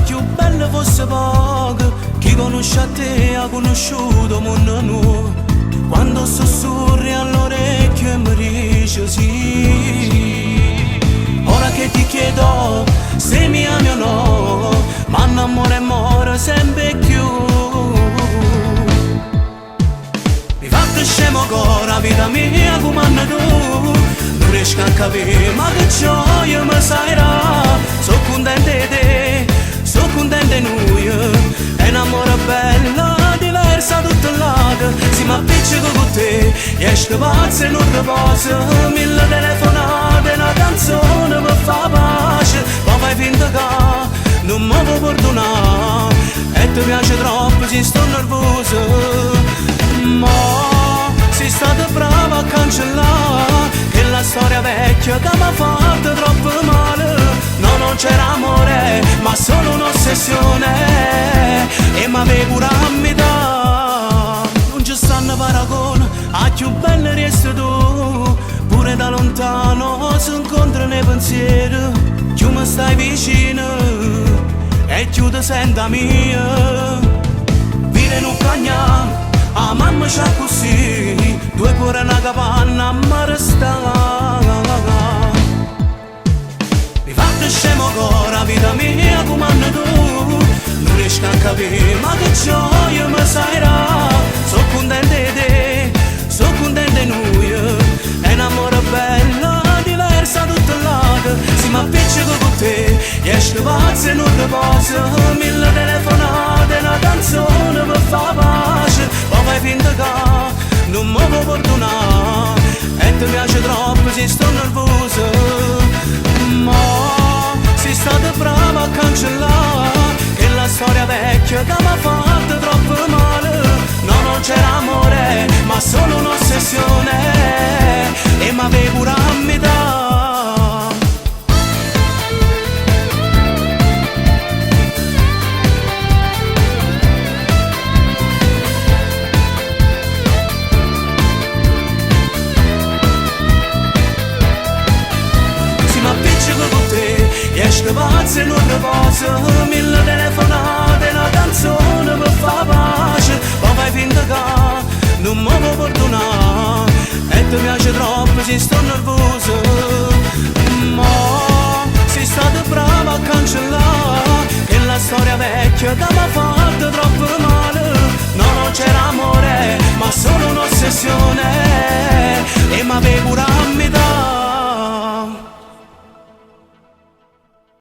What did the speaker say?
Più bello fosse poco, chi conosce a te ha conosciuto mondo nuovo. Quando sussurri all'orecchio e mi dici sì. Ora che ti chiedo se mi ami o no, ma l'amore muore sempre più. Mi fate scemo ancora, vita mia, come tu. Non riesco a capire, ma che gioia mi sarà. Sono contenta di te, sono contenta di noi. È un amore bello, diverso da tutto il lato. Si mi appiccica con te, esco pazzo e non riposo. Mille telefonate, una canzone mi fa pace. Ma fai finta che non mi puoi perdonare. E ti piace troppo, si sto nervoso. Ma sei stata brava a cancellare che la storia vecchia che mi ha fatto troppo male. No, non c'era amore, ma solo un'ossessione. E m'avevi pure a metà. Non ci stanno paragoni, a più belle resti tu. Pure da lontano si incontrano nei pensieri. Più mi stai vicino e più ti sento mia. Vire in un cagnà, a mamma c'ha così, due cuori e una capanna a mare sta. Mi fate scemo ancora, vita mia, come tu. Non riesco a capire, ma che gioia mi sarà. Sono contenta di te, sono contenta di noi. È un amore bello, diverso da tutto il lato. Si mi appiccica con te, esco pazzo e non riposo. Mille telefonate, una canzone mi fa pace. Ma fai finta che non mi puoi perdonare. E ti piace troppo, si sto nervoso. Ma sei stata brava a cancellare che la storia vecchia che mi ha fatto troppo male. No, non c'era amore, ma solo un'ossessione. E m'avevi pure a metà. Esco pazzo e non riposo. Mille telefonate, una canzone mi fa pace. Ma fai finta che non mi puoi perdonare. E ti piace troppo, si sto nervoso. Ma sei stata brava a cancellare che la storia vecchia che mi fa